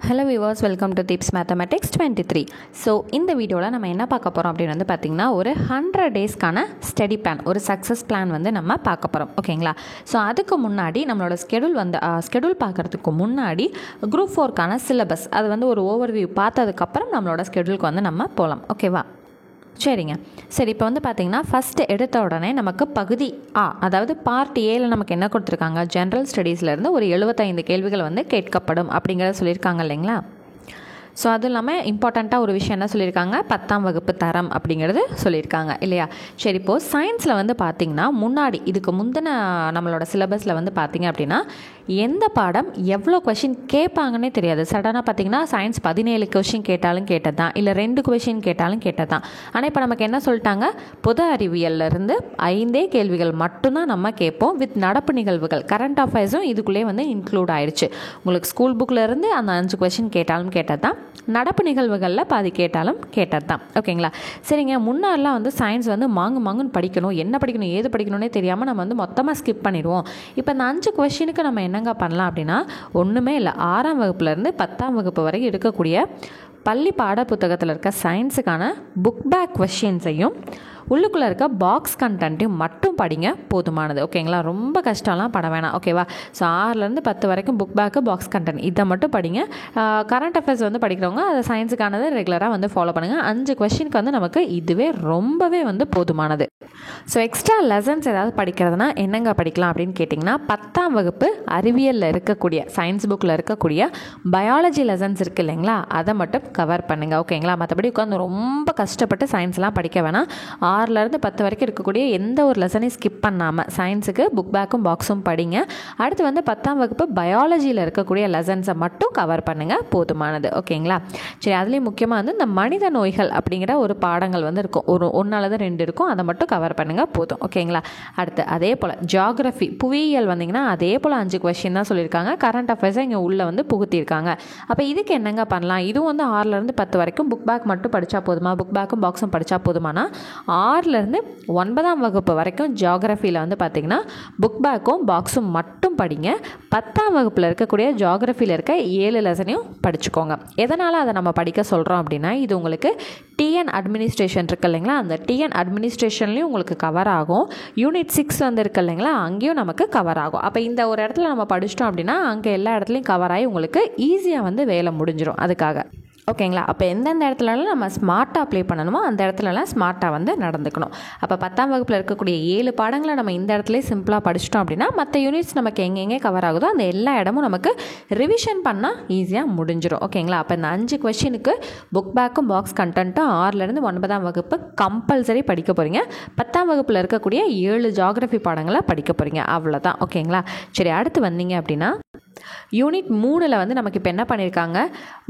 Hello viewers, welcome to tips mathematics 23. So இந்த வீடியோவில் நம்ம என்ன பார்க்க போகிறோம் அப்படின்னு வந்து பார்த்திங்கன்னா, ஒரு 100 டேஸ்க்கான ஸ்டடி பிளான், ஒரு சக்ஸஸ் பிளான் வந்து நம்ம பார்க்க போகிறோம். ஓகேங்களா? ஸோ அதுக்கு முன்னாடி நம்மளோட ஸ்கெடியூல் பார்க்குறதுக்கு முன்னாடி குரூப் 4க்கான சிலபஸ் அது வந்து ஒரு ஓவர்வியூ பார்த்ததுக்கப்புறம் நம்மளோட ஸ்கெடியூலுக்கு வந்து நம்ம போகலாம். ஓகேவா? சரிங்க. சரி, இப்போ வந்து பார்த்திங்கன்னா ஃபஸ்ட்டு எடுத்த உடனே நமக்கு பகுதி அதாவது பார்ட் ஏல நமக்கு என்ன கொடுத்துருக்காங்க, ஜென்ரல் ஸ்டடீஸ்லேருந்து ஒரு 75 கேள்விகள் வந்து கேட்கப்படும் அப்படிங்கிறத சொல்லியிருக்காங்க இல்லைங்களா? ஸோ அதுவும் இல்லாமல் இம்பார்ட்டண்ட்டாக ஒரு விஷயம் என்ன சொல்லியிருக்காங்க, 10ஆம் வகுப்பு தரம் அப்படிங்கிறது சொல்லியிருக்காங்க இல்லையா? சரி, இப்போது சயின்ஸில் வந்து பார்த்திங்கன்னா முன்னாடி இதுக்கு முந்தின நம்மளோட சிலபஸில் வந்து பார்த்திங்க அப்படின்னா எந்த பாடம் எவ்வளோ கொஷின் கேட்பாங்கன்னே தெரியாது. சடனாக பார்த்திங்கன்னா சயின்ஸ் 17 கொஷின் கேட்டாலும் கேட்டது தான், இல்லை 2 கொஷின் கேட்டாலும் கேட்டது தான். ஆனால் இப்போ நமக்கு என்ன சொல்லிட்டாங்க, பொது அறிவியல்லேருந்து 5 கேள்விகள் மட்டும்தான் நம்ம கேட்போம், வித் நடப்பு நிகழ்வுகள், கரண்ட் அஃபேர்ஸும் இதுக்குள்ளே வந்து இன்க்ளூட் ஆயிடுச்சு. உங்களுக்கு ஸ்கூல் புக்கிலேருந்து அந்த 5 கொஷின் கேட்டாலும் கேட்டது தான், நடப்பு நிகழ்வுகளில் பாதி கேட்டாலும் கேட்டது தான். ஓகேங்களா? சரிங்க. முன்னாடிலாம் வந்து சயின்ஸ் வந்து மாங்குன்னு படிக்கணும், என்ன படிக்கணும் ஏது படிக்கணும்னே தெரியாமல் நம்ம வந்து மொத்தமாக ஸ்கிப் பண்ணிடுவோம். இப்போ இந்த 5 கொஷினுக்கு நம்ம என்னங்க பண்ணலாம் அப்படின்னா, ஒன்றுமே இல்லை, 6ஆம் வகுப்புலேருந்து 10ஆம் வகுப்பு வரைக்கும் இருக்கக்கூடிய பள்ளி பாட புத்தகத்தில் இருக்க சயின்ஸுக்கான புக் பேக் கொஷின்ஸையும் உள்ளுக்குள்ளே இருக்க பாக்ஸ் கண்டென்ட்டையும் மட்டும் படிங்க, போதுமானது. ஓகேங்களா? ரொம்ப கஷ்டம்லாம் பட வேணாம். ஓகேவா? ஸோ 6லேருந்து 10 வரைக்கும் புக் பேக்கு, பாக்ஸ் கண்டென்ட் இதை மட்டும் படிங்க. கரண்ட் அஃபேர்ஸ் வந்து படிக்கிறவங்க அதை சயின்ஸுக்கானது ரெகுலராக வந்து ஃபாலோ பண்ணுங்கள். 5 கொஷினுக்கு வந்து நமக்கு இதுவே ரொம்பவே வந்து போதுமானது. ஸோ எக்ஸ்ட்ரா லெசன்ஸ் ஏதாவது படிக்கிறதுனா என்னங்க படிக்கலாம் அப்படின்னு கேட்டிங்கன்னா, 10ஆம் வகுப்பு அறிவியலில் இருக்கக்கூடிய சயின்ஸ் புக்கில் இருக்கக்கூடிய பயாலஜி லெசன்ஸ் இருக்குது இல்லைங்களா, அதை மட்டும் கவர் பண்ணுங்கள். ஓகேங்களா? மற்றபடி உட்காந்து ரொம்ப கஷ்டப்பட்டு சயின்ஸ்லாம் படிக்க வேணாம். 6லேருந்து 10 வரைக்கும் இருக்கக்கூடிய எந்த ஒரு லெசனையும் ஸ்கிப் பண்ணாமல் சயின்ஸுக்கு புக் பேக்கும் பாக்ஸும் படிங்க. அடுத்து வந்து 10ஆம் வகுப்பு பயாலஜியில் இருக்கக்கூடிய லெசன்ஸை மட்டும் கவர் பண்ணுங்கள், போதுமானது. ஓகேங்களா? சரி, அதுலேயும் முக்கியமாக வந்து இந்த மனித நோய்கள் அப்படிங்கிற ஒரு பாடங்கள் வந்து இருக்கும், ஒரு 1 அல்லது 2 இருக்கும், அதை மட்டும் கவர் பண்ணுங்கள், போதும். ஓகேங்களா? அடுத்து அதே போல் ஜியாகிரஃபி, புவியியல் வந்தீங்கன்னா அதே போல் 5 கொஷின் தான் சொல்லியிருக்காங்க. கரண்ட் அஃபேர்ஸை இங்கே உள்ளே வந்து புகுத்தியிருக்காங்க. அப்போ இதுக்கு என்னங்க பண்ணலாம், இதுவும் வந்து 6லேருந்து 10 வரைக்கும் புக் பேக் மட்டும் படித்தா போதுமா, புக் பேக்கும் பாக்ஸும் படித்தா போதுமானா, 6லேருந்து 9ஆம் வகுப்பு வரைக்கும் ஜியாகிரஃபியில் வந்து பார்த்திங்கன்னா புக் பேக்கும் பாக்ஸும் மட்டும் படிங்க. 10ஆம் வகுப்பில் இருக்கக்கூடிய ஜியாகிரஃபியில் இருக்க 7 லெசனையும் படிச்சுக்கோங்க. எதனால் அதை நம்ம படிக்க சொல்கிறோம் அப்படின்னா, இது உங்களுக்கு டிஎன் அட்மினிஸ்ட்ரேஷன் இருக்குது இல்லைங்களா, அந்த டிஎன் அட்மினிஸ்ட்ரேஷன்லேயும் உங்களுக்கு கவர் ஆகும். யூனிட் 6 வந்து இருக்குது இல்லைங்களா, அங்கேயும் நமக்கு கவர் ஆகும். அப்போ இந்த ஒரு இடத்துல நம்ம படிச்சிட்டோம் அப்படின்னா அங்கே எல்லா இடத்துலையும் கவர் ஆகி உங்களுக்கு ஈஸியாக வந்து வேலை முடிஞ்சிடும். அதுக்காக ஓகேங்களா? அப்போ எந்தெந்த இடத்துலலாம் நம்ம ஸ்மார்ட்டாக அப்ளை பண்ணணுமோ அந்த இடத்துலலாம் ஸ்மார்ட்டாக வந்து நடந்துக்கணும். அப்போ 10ஆம் வகுப்பில் இருக்கக்கூடிய 7 பாடங்களை நம்ம இந்த இடத்துலேயே சிம்பிளாக படிச்சிட்டோம் அப்படின்னா மற்ற யூனிட்ஸ் நமக்கு எங்கெங்கே கவர் ஆகுதோ அந்த எல்லா இடமும் நமக்கு ரிவிஷன் பண்ணால் ஈஸியாக முடிஞ்சிடும். ஓகேங்களா? அப்போ இந்த 5 கொஷினுக்கு புக் பேக்கும் பாக்ஸ் கண்டென்ட்டும் 6லேருந்து 9ஆம் வகுப்பு கம்பல்சரி படிக்க போகிறீங்க. 10ஆம் வகுப்பில் இருக்கக்கூடிய 7 ஜியாகிரஃபி பாடங்களை படிக்க போகிறீங்க, அவ்வளோதான். ஓகேங்களா? சரி, அடுத்து வந்தீங்க அப்படின்னா யூனிட் 3ல் வந்து நமக்கு இப்போ என்ன பண்ணியிருக்காங்க,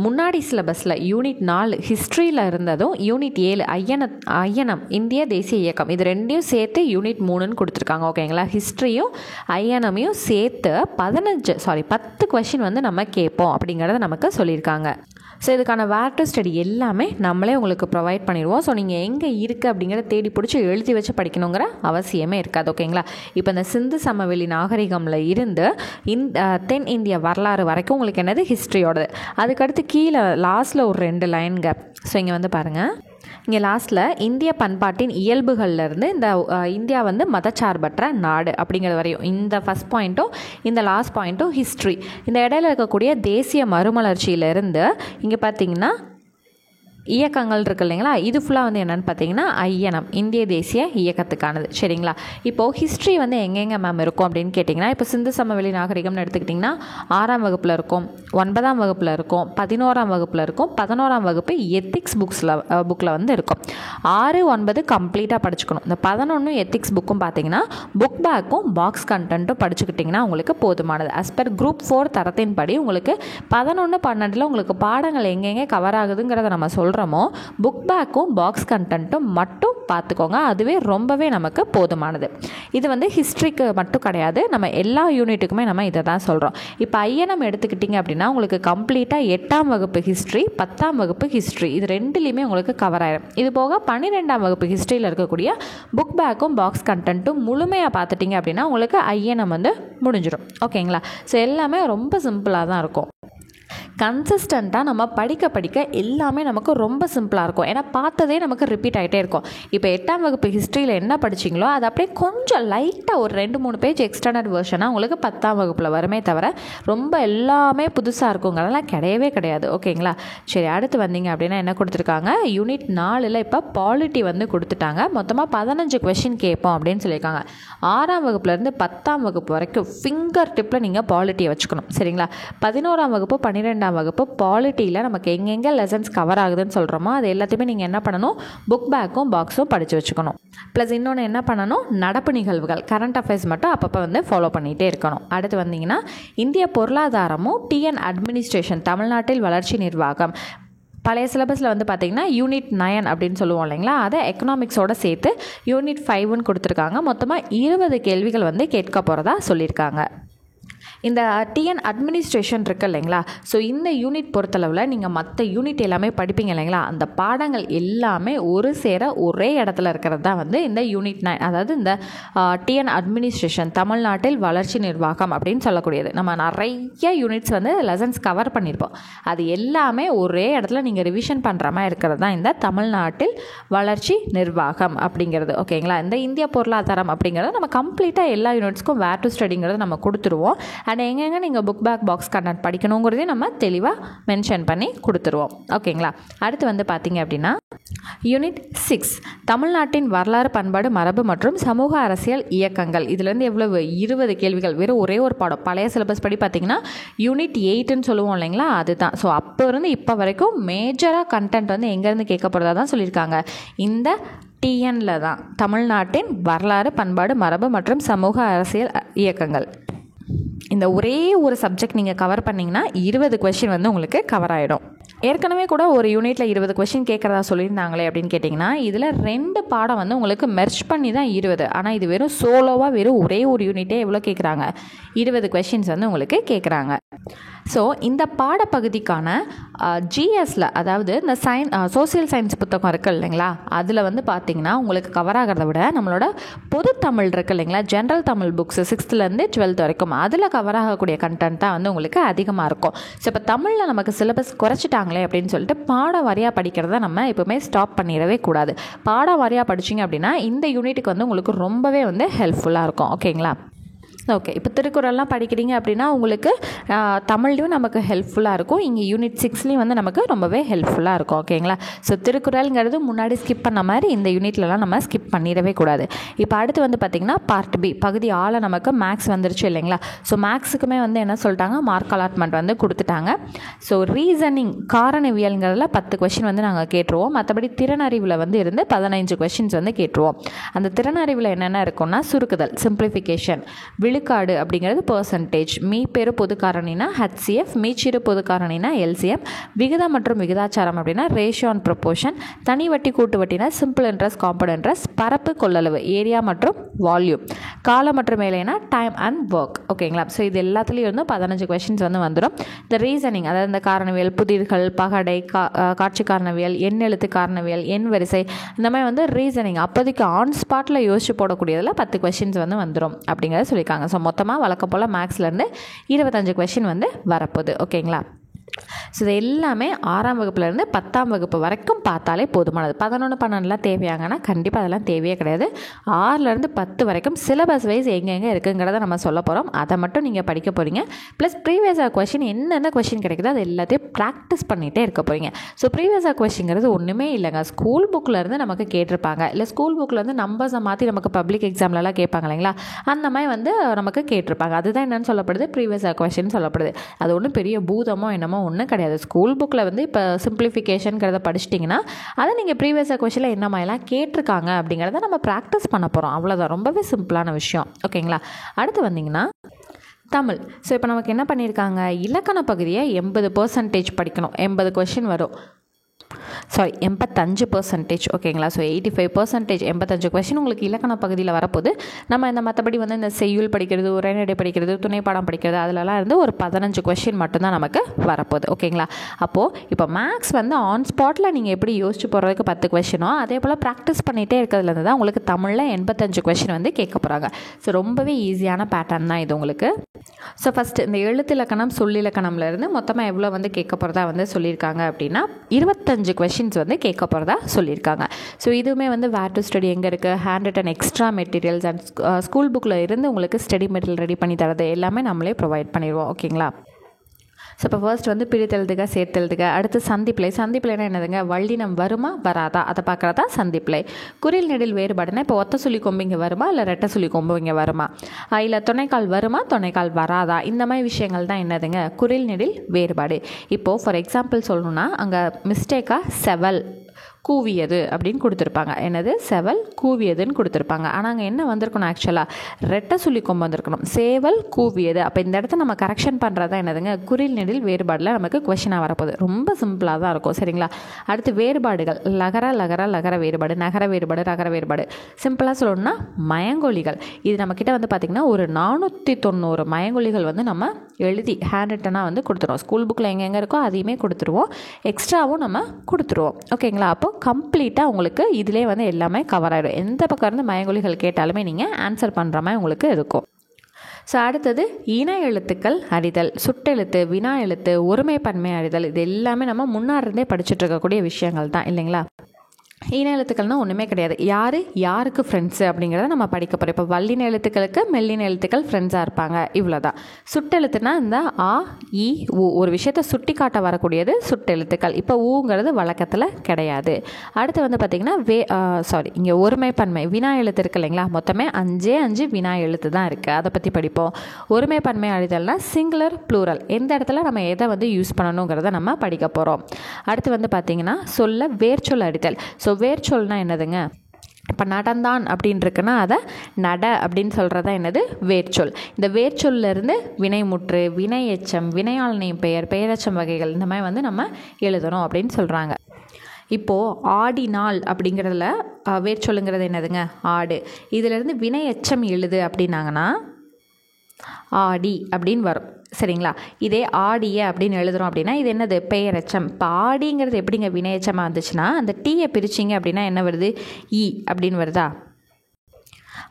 முன்னாடி சிலபஸில் யூனிட் 4 ஹிஸ்ட்ரியில் இருந்ததும் யூனிட் 7 ஐயனம் இந்திய தேசிய இயக்கம், இது ரெண்டையும் சேர்த்து யூனிட் 3ன்னு கொடுத்துருக்காங்க. ஓகேங்களா? ஹிஸ்ட்ரியும் ஐயனமையும் சேர்த்து 10 கொஷின் வந்து நம்ம கேட்போம் அப்படிங்கிறத நமக்கு சொல்லியிருக்காங்க. ஸோ இதுக்கான வேர் டு ஸ்டடி எல்லாமே நம்மளே உங்களுக்கு ப்ரொவைட் பண்ணிடுவோம். ஸோ நீங்கள் எங்கே இருக்குது அப்படிங்கிறத தேடி பிடிச்சி எழுதி வச்சு படிக்கணுங்கிற அவசியமே இருக்காது. ஓகேங்களா? இப்போ இந்த சிந்து சமவெளி நாகரிகமில் இருந்து தென் இந்திய வரலாறு வரைக்கும் உங்களுக்கு என்னது ஹிஸ்ட்ரியோடது. அதுக்கடுத்து கீழே லாஸ்ட்டில் ஒரு 2 லைன்ங்க. ஸோ இங்கே வந்து பாருங்கள், இங்கே லாஸ்ட்டில் இந்திய பண்பாட்டின் இயல்புகள்லேருந்து இந்த இந்தியா வந்து மதச்சார்பற்ற நாடு அப்படிங்கிற வரையும் இந்த ஃபஸ்ட் பாயிண்ட்டும் இந்த லாஸ்ட் பாயிண்ட்டும் ஹிஸ்ட்ரி. இந்த இடையில இருக்கக்கூடிய தேசிய மறுமலர்ச்சியிலேருந்து இங்கே பார்த்தீங்கன்னா இயக்கங்கள் இருக்குது இல்லைங்களா, இது ஃபுல்லாக வந்து என்னென்னு பார்த்தீங்கன்னா ஐயனம் இந்திய தேசிய இயக்கத்துக்கானது. சரிங்களா? இப்போது ஹிஸ்ட்ரி வந்து எங்கெங்கே மேம் இருக்கும் அப்படின்னு கேட்டிங்கன்னா, இப்போ சிந்து சமவெளி நாகரிகம்னு எடுத்துக்கிட்டிங்கன்னா 6ஆம் வகுப்பில் இருக்கும், 9ஆம் வகுப்பில் இருக்கும், 11ஆம் வகுப்பில் இருக்கும், 11ஆம் வகுப்பு எத்திக்ஸ் புக்கில் வந்து இருக்கும். 6, 9 கம்ப்ளீட்டாக படிச்சுக்கணும். இந்த 11 எத்திக்ஸ் புக்கும் பார்த்தீங்கன்னா புக் பேக்கும் பாக்ஸ் கண்டென்ட்டும் படிச்சுக்கிட்டிங்கன்னா உங்களுக்கு போதுமானது. அஸ் பர் குரூப் 4 தரத்தின் படி உங்களுக்கு 11, 12 உங்களுக்கு பாடங்கள் எங்கெங்கே கவர் ஆகுதுங்கிறத நம்ம சொல்கிறோமோ புக் பேக்கும் பாக்ஸ் கண்டென்ட்டும் மட்டும் பார்த்துக்கோங்க, அதுவே ரொம்பவே நமக்கு போதுமானது. இது வந்து ஹிஸ்ட்ரிக்கு மட்டும் கிடையாது, நம்ம எல்லா யூனிட்டுக்குமே நம்ம இதை தான் சொல்கிறோம். இப்போ ஐயனம் எடுத்துக்கிட்டிங்க அப்படின்னா உங்களுக்கு கம்ப்ளீட்டாக 8ஆம் வகுப்பு ஹிஸ்ட்ரி, 10ஆம் வகுப்பு ஹிஸ்ட்ரி, இது ரெண்டுலேயுமே உங்களுக்கு கவர் ஆயிடும். இது போக 12ஆம் வகுப்பு ஹிஸ்ட்ரியில் இருக்கக்கூடிய புக் பேக்கும் பாக்ஸ் கண்டென்ட்டும் முழுமையாக பார்த்துட்டிங்க அப்படின்னா உங்களுக்கு ஐயனம் வந்து முடிஞ்சிடும். ஓகேங்களா? ஸோ எல்லாமே ரொம்ப சிம்பிளாக தான் இருக்கும். கன்சிஸ்டண்ட்டாக நம்ம படிக்க எல்லாமே நமக்கு ரொம்ப சிம்பிளாக இருக்கும். ஏன்னா பார்த்ததே நமக்கு ரிப்பீட் ஆகிட்டே இருக்கும். இப்போ 8ஆம் வகுப்பு ஹிஸ்ட்ரியில் என்ன படிச்சிங்களோ அது அப்படியே கொஞ்சம் லைட்டாக ஒரு 2-3 பேஜ் எக்ஸ்டெண்டட் வெர்ஷனாக உங்களுக்கு 10ஆம் வகுப்பில் வருமே தவிர ரொம்ப எல்லாமே புதுசாக இருக்குங்கிறதெல்லாம் கிடையவே கிடையாது. ஓகேங்களா? சரி, அடுத்து வந்தீங்க அப்படின்னா என்ன கொடுத்துருக்காங்க, யூனிட் 4ல் இப்போ பாலிட்டி வந்து கொடுத்துட்டாங்க. மொத்தமாக 15 கொஷின் கேட்போம் அப்படின்னு சொல்லியிருக்காங்க. 6ஆம் வகுப்புலேருந்து 10ஆம் வகுப்பு வரைக்கும் ஃபிங்கர் டிப்பில் நீங்கள் பாலிட்டியை வச்சுக்கணும். சரிங்களா? 11ஆம் வகுப்பு 12ஆம் வகுப்பு பாலிட்டியில் நமக்கு எங்கெங்கே லெசன்ஸ் கவர் ஆகுதுன்னு சொல்கிறோமோ அது எல்லாத்தையுமே நீங்கள் என்ன பண்ணணும், புக் பேக்கும் பாக்ஸும் படித்து வச்சுக்கணும். ப்ளஸ் இன்னொன்று என்ன பண்ணணும், நடப்பு நிகழ்வுகள் கரண்ட் அஃபேர்ஸ் மட்டும் அப்பப்போ வந்து ஃபாலோ பண்ணிகிட்டே இருக்கணும். அடுத்து வந்தீங்கன்னா இந்திய பொருளாதாரமும் டிஎன் அட்மினிஸ்ட்ரேஷன் தமிழ்நாட்டில் வளர்ச்சி நிர்வாகம் பழைய சிலபஸில் வந்து பார்த்திங்கன்னா யூனிட் 9 அப்படின்னு சொல்லுவோம் இல்லைங்களா, அதை எக்கனாமிக்ஸோடு சேர்த்து யூனிட் 5ன்னு கொடுத்துருக்காங்க. மொத்தமாக 20 கேள்விகள் வந்து கேட்க போகிறதா சொல்லியிருக்காங்க. இந்த டிஎன் அட்மினிஸ்ட்ரேஷன் இருக்குது இல்லைங்களா, ஸோ இந்த யூனிட் பொறுத்தளவில் நீங்கள் மற்ற யூனிட் எல்லாமே படிப்பீங்க இல்லைங்களா, அந்த பாடங்கள் எல்லாமே ஒரு சேர ஒரே இடத்துல இருக்கிறது தான் வந்து இந்த யூனிட் 9, அதாவது இந்த டிஎன் அட்மினிஸ்ட்ரேஷன் தமிழ்நாட்டில் வளர்ச்சி நிர்வாகம் அப்படின்னு சொல்லக்கூடியது. நம்ம நிறைய யூனிட்ஸ் வந்து லெசன்ஸ் கவர் பண்ணியிருப்போம். அது எல்லாமே ஒரே இடத்துல நீங்கள் ரிவிஷன் பண்ணுற மாதிரி இருக்கிறது தான் இந்த தமிழ்நாட்டில் வளர்ச்சி நிர்வாகம் அப்படிங்கிறது. ஓகேங்களா? இந்த இந்திய பொருளாதாரம் அப்படிங்கிறது நம்ம கம்ப்ளீட்டாக எல்லா யூனிட்ஸ்க்கும் வேர் டு ஸ்டடிங்கிறது நம்ம கொடுத்துருவோம். அண்ட் எங்கெங்கே நீங்கள் புக் பேக் பாக்ஸ் கண்டென்ட் படிக்கணுங்கிறதையும் நம்ம தெளிவாக மென்ஷன் பண்ணி கொடுத்துருவோம். ஓகேங்களா? அடுத்து வந்து பார்த்தீங்க அப்படின்னா யூனிட் 6 தமிழ்நாட்டின் வரலாறு பண்பாடு மரபு மற்றும் சமூக அரசியல் இயக்கங்கள். இதுலேருந்து எவ்வளவு 20 கேள்விகள், வெறும் ஒரே ஒரு பாடம். பழைய சிலபஸ் படி பார்த்தீங்கன்னா யூனிட் 8ன்னு சொல்லுவோம் இல்லைங்களா, அதுதான். ஸோ அப்போ இருந்து இப்போ வரைக்கும் மேஜராக கண்டென்ட் வந்து எங்கேருந்து கேட்க போகிறதா தான் சொல்லியிருக்காங்க, இந்த டிஎன்ல தான். தமிழ்நாட்டின் வரலாறு பண்பாடு மரபு மற்றும் சமூக அரசியல் இயக்கங்கள். இந்த ஒரே ஒரு சப்ஜெக்ட் நீங்கள் கவர் பண்ணிங்கன்னா 20 கொஷின் வந்து உங்களுக்கு கவர் ஆகிடும். ஏற்கனவே கூட ஒரு யூனிட்டில் 20 கொஷின் கேட்குறதா சொல்லியிருந்தாங்களே அப்படின்னு கேட்டிங்கன்னா, இதில் 2 பாடம் வந்து உங்களுக்கு மெர்ஜ் பண்ணி தான் 20. ஆனால் இது வெறும் சோலோவாக வெறும் ஒரே ஒரு யூனிட்டே எவ்வளோ கேட்குறாங்க, 20 கொஷின்ஸ் வந்து உங்களுக்கு கேட்குறாங்க. ஸோ இந்த பாடப்பகுதிக்கான ஜிஎஸில், அதாவது இந்த சோசியல் சயின்ஸ் புத்தகம் இருக்குது இல்லைங்களா, அதில் வந்து பார்த்திங்கன்னா உங்களுக்கு கவர் ஆகிறத விட நம்மளோட பொது தமிழ் இருக்குது இல்லைங்களா, ஜென்ரல் தமிழ் புக்ஸ் 6th-லேருந்து 12th வரைக்கும் அதில் கவர் ஆகக்கூடிய கண்டென்ட் தான் வந்து உங்களுக்கு அதிகமாக இருக்கும். ஸோ இப்போ தமிழில் நமக்கு சிலபஸ் குறைச்சிட்டாங்களே அப்படின்னு சொல்லிட்டு பாடம் வாரியாக படிக்கிறத நம்ம எப்போவுமே ஸ்டாப் பண்ணிடவே கூடாது. பாடம் வாரியாக படிச்சிங்க அப்படின்னா இந்த யூனிட்டுக்கு வந்து உங்களுக்கு ரொம்பவே வந்து ஹெல்ப்ஃபுல்லாக இருக்கும். ஓகேங்களா? ஓகே, இப்போ திருக்குறள்லாம் படிக்கிறீங்க அப்படின்னா உங்களுக்கு தமிழ்லையும் நமக்கு ஹெல்ப்ஃபுல்லாக இருக்கும். இங்கே யூனிட் 6லேயும் வந்து நமக்கு ரொம்பவே ஹெல்ப்ஃபுல்லாக இருக்கும். ஓகேங்களா? ஸோ திருக்குறள்ங்கிறது முன்னாடி ஸ்கிப் பண்ண மாதிரி இந்த யூனிட்லலாம் நம்ம ஸ்கிப் பண்ணிடவே கூடாது. இப்போ அடுத்து வந்து பார்த்திங்கன்னா பார்ட் பி பகுதி 6 நமக்கு மேக்ஸ் வந்துருச்சு இல்லைங்களா. ஸோ மேக்ஸுக்குமே வந்து என்ன சொல்லிட்டாங்க, மார்க் அலாட்மெண்ட் வந்து கொடுத்துட்டாங்க. ஸோ ரீசனிங் காரணவியல்ங்கிறதுல 10 கொஷின் வந்து நாங்கள் கேட்டுருவோம். மற்றபடி திறனறிவில் வந்து இருந்து 15 கொஷின்ஸ் வந்து கேட்டுருவோம். அந்த திறனறிவில் என்னென்ன இருக்குன்னா, சுருக்குதல் சிம்பிளிஃபிகேஷன், விழுக்காடு அப்படிங்கிறது பர்சன்டேஜ், மீப்பெரு பொது காரணினா HCF, மீச்சிறு பொது காரணினா LCM, விகிதம் மற்றும் விகிதாச்சாரம் அப்படின்னா ரேஷியோ அண்ட் ப்ரொபோர்ஷன், தனி வட்டி கூட்டு வட்டினா சிம்பிள் இன்ட்ரெஸ்ட் காம்பவுண்ட் இன்ட்ரெஸ்ட், பரப்பு கொள்ளளவு ஏரியா மற்றும் வால்யூம், காலம் மற்றும் வேலைனா டைம் அண்ட் ஒர்க். ஓகேங்களா? ஸோ இது எல்லாத்துலேயும் வந்து 15 கொஷின்ஸ் வந்து வந்துடும். இந்த ரீசனிங், அதாவது இந்த காரணவியல், புதிர்கள், பகடை, காட்சி காரணவியல், எண் எழுத்து காரணவியல், எண் வரிசை, இந்த மாதிரி வந்து ரீசனிங் அப்போதைக்கு ஆன் ஸ்பாட்டில் யோசிச்சு போடக்கூடியதில் 10 கொஷின்ஸ் வந்து வந்துடும் அப்படிங்கிறத சொல்லியிருக்காங்க. ஸோ மொத்தமாக வழக்கம் போல் மேக்ஸ்லேருந்து 25 கொஷின் வந்து வரப்போகுது. ஓகேங்களா? ஸோ இது எல்லாமே 6ஆம் வகுப்புலேருந்து 10ஆம் வகுப்பு வரைக்கும் பார்த்தாலே போதுமானது. 11, 12 தேவையாங்கன்னா கண்டிப்பாக அதெல்லாம் தேவையே கிடையாது. 6லேருந்து 10 வரைக்கும் சிலபஸ் வைஸ் எங்கெங்கே இருக்குங்கிறத நம்ம சொல்ல போகிறோம். அதை மட்டும் நீங்கள் படிக்க போகிறீங்க. ப்ளஸ் ப்ரீவியஸாக கொஷின் என்னென்ன கொஷின் கிடைக்குதோ அது எல்லாத்தையும் ப்ராக்டிஸ் பண்ணிகிட்டே இருக்க போகிறீங்க. ஸோ ப்ரீவியஸாக கொஷின்ங்கிறது ஒன்றுமே இல்லைங்க, ஸ்கூல் புக்கிலேருந்து நமக்கு கேட்டிருப்பாங்க, இல்லை ஸ்கூல் புக்கிலேருந்து நம்பர்ஸை மாற்றி நமக்கு பப்ளிக் எக்ஸாம்லலாம் கேட்பாங்க இல்லைங்களா, அந்த மாதிரி வந்து நமக்கு கேட்டிருப்பாங்க. அதுதான் என்னென்னு சொல்லப்படுது, ப்ரீவியஸாக கொஷின் சொல்லப்படுது. அது ஒன்றும் பெரிய பூதமோ என்னமோ ஒன்றும் கிடையாது. ஸ்கூல் புக்கில் வந்து இப்போ சிம்பிளிஃபிகேஷன்கிறத படிச்சிட்டிங்கன்னா அதை நீங்கள் ப்ரீவியஸாக கொஷனில் என்ன மாதிரிலாம் கேட்டிருக்காங்க அப்படிங்கிறத நம்ம ப்ராக்டிஸ் பண்ண போகிறோம். அவ்வளோதான், ரொம்பவே சிம்பிளான விஷயம். ஓகேங்களா? அடுத்து வந்தீங்கன்னா தமிழ். ஸோ இப்போ நமக்கு என்ன பண்ணியிருக்காங்க, இலக்கண பகுதியை 80% படிக்கணும். 80 கொஷின் வரும். 85%. ஓகேங்களா. ஸோ 85%, 85 கொஷின் உங்களுக்கு இலக்கண பகுதியில் வரப்போது. நம்ம இந்த மற்றபடி வந்து இந்த செய்யுள் படிக்கிறது, உரைநடை படிக்கிறது, துணைப்பாடம் படிக்கிறது, அதிலலாம் இருந்து ஒரு 15 கொஷின் மட்டும்தான் நமக்கு வரப்போகுது. ஓகேங்களா. அப்போது இப்போ மேக்ஸ் வந்து ஆன் ஸ்பாட்டில் நீங்கள் எப்படி யோசிச்சு போகிறதுக்கு 10 கொஷினோ, அதே போல் ப்ராக்டிஸ் பண்ணிகிட்டே இருக்கிறதுலேருந்து தான் உங்களுக்கு தமிழில் 85 கொஷின் வந்து கேட்க போகிறாங்க. ஸோ ரொம்பவே ஈஸியான பேட்டர்ன் தான் இது உங்களுக்கு. ஸோ ஃபஸ்ட்டு இந்த எழுத்திலக்கணம் சொல்லிலக்கணம்லேருந்து மொத்தமாக எவ்வளோ வந்து கேட்க போகிறதா வந்து சொல்லியிருக்காங்க அப்படின்னா 25 கொஷின்ஸ் வந்து கேட்க போகிறதா சொல்லியிருக்காங்க. ஸோ இதுவுமே வந்து வேர் டு ஸ்டடி எங்கே இருக்குது, hand return extra materials and school புக்கில் இருந்து உங்களுக்கு ஸ்டடி மெட்டீரியல் ரெடி பண்ணி தரது எல்லாமே நம்மளே ப்ரொவைட் பண்ணிடுவோம். ஓகேங்களா. ஸோ இப்போ ஃபர்ஸ்ட் வந்து பிரித்தெழுதுக, சேர்த்தெழுதுக. அடுத்து சந்திப்பிழை. சந்திப்பிழைனா என்னதுங்க, வல்லினம் வருமா வராதா அதை பார்க்குறதா சந்திப்பிழை. குறில் நெடில் வேறுபாடுனா இப்போ ஒத்த சொல்லி கொம்பு இங்கே வருமா இல்லை ரெட்டை சொல்லி கொம்பு இங்கே வருமா, இல்லை துணைக்கால் வருமா துணைக்கால் வராதா, இந்த மாதிரி விஷயங்கள் தான் என்னதுங்க குறில் நெடில் வேறுபாடு. இப்போது ஃபார் எக்ஸாம்பிள் சொல்லணுன்னா அங்கே மிஸ்டேக்காக செவல் கூவியது அப்படின்னு கொடுத்துருப்பாங்க. என்னது செவல் கூவியதுன்னு கொடுத்துருப்பாங்க. ஆனால் அங்கே என்ன வந்திருக்கணும், ஆக்சுவலாக ரெட்டை சொல்லி கொம்பு வந்திருக்கணும், சேவல் கூவியது. அப்போ இந்த இடத்த நம்ம கரெக்ஷன் பண்ணுறதா என்னதுங்க குறில் நெடில் வேறுபாடில் நமக்கு கொஷினாக வரப்போகுது. ரொம்ப சிம்பிளாக தான் இருக்கும். சரிங்களா. அடுத்து வேறுபாடுகள், லகர லகர லகர வேறுபாடு, நகர வேறுபாடு, ரகர வேறுபாடு. சிம்பிளாக சொல்லணும்னா மயங்கொலிகள். இது நம்மக்கிட்ட வந்து பார்த்திங்கன்னா ஒரு 490 மயங்கொலிகள் வந்து நம்ம எழுதி ஹேண்ட் ரிட்டனாக வந்து கொடுத்துருவோம். ஸ்கூல் புக்கில் எங்கெங்கே இருக்கோ அதையுமே கொடுத்துருவோம், எக்ஸ்ட்ராவும் நம்ம கொடுத்துருவோம். ஓகேங்களா. அப்போ கம்ப்ளீட்டாக உங்களுக்கு இதிலே வந்து எல்லாமே கவர் ஆகிடும். எந்த பக்கம் இருந்து மயங்கொலிகள் கேட்டாலுமே நீங்கள் ஆன்சர் பண்ணுற மாதிரி உங்களுக்கு இருக்கும். ஸோ அடுத்தது இன எழுத்துக்கள் அறிதல், சுட்டெழுத்து, வினா எழுத்து, ஒருமை பன்மை அறிதல். இது எல்லாமே நம்ம முன்னாடிருந்தே படிச்சுட்டு இருக்கக்கூடிய விஷயங்கள் தான் இல்லைங்களா. ஈன எழுத்துக்கள்னால் ஒன்றுமே கிடையாது, யார் யாருக்கு ஃப்ரெண்ட்ஸு அப்படிங்கிறத நம்ம படிக்க போகிறோம். இப்போ வல்லின எழுத்துக்களுக்கு மெல்லின எழுத்துக்கள் ஃப்ரெண்ட்ஸாக இருப்பாங்க, இவ்வளோ தான். சுட்டெழுத்துனா இந்த ஆ இ ஊ, ஒரு விஷயத்தை சுட்டி காட்ட வரக்கூடியது சுட்டெழுத்துக்கள். இப்போ ஊங்கிறது வழக்கத்தில் கிடையாது. அடுத்து வந்து பார்த்திங்கன்னா இங்கே ஒருமை பன்மை வினா எழுத்து இருக்குது இல்லைங்களா. மொத்தமே 5 வினா எழுத்து தான் இருக்குது, அதை பற்றி படிப்போம். ஒருமை பன்மை அறிதல்னா சிங்குலர் ப்ளூரல், எந்த இடத்துல நம்ம எதை வந்து யூஸ் பண்ணணுங்கிறத நம்ம படிக்க போகிறோம். அடுத்து வந்து பார்த்திங்கன்னா சொல்ல வேர்ச்சொல் அறிதல். ஸோ வேர்ச்சொல்னா என்னதுங்க, இப்போ நடந்தான் அப்படின்னு இருக்குன்னா அதை நட அப்படின்னு சொல்கிறதா என்னது வேர்ச்சொல். இந்த வேர்ச்சொல்லிருந்து வினைமுற்று, வினை எச்சம், வினையாளனின் பெயர், பெயரெச்சம் வகைகள் இந்த மாதிரி வந்து நம்ம எழுதணும் அப்படின்னு சொல்கிறாங்க. இப்போது ஆடினாள் அப்படிங்கிறதுல வேர்ச்சொல்லுங்கிறது என்னதுங்க ஆடு. இதிலேருந்து வினை எச்சம் எழுது அப்படின்னாங்கன்னா ஆடி அப்படின்னு வரும். சரிங்களா. இதே ஆடிய அப்படின்னு எழுதுகிறோம் அப்படின்னா இது என்னது பெயரெச்சம். இப்போ ஆடிங்கிறது எப்படிங்க வினையச்சமாக இருந்துச்சுன்னா அந்த டீயை பிரிச்சிங்க அப்படின்னா என்ன வருது ஈ அப்படின்னு வருதா.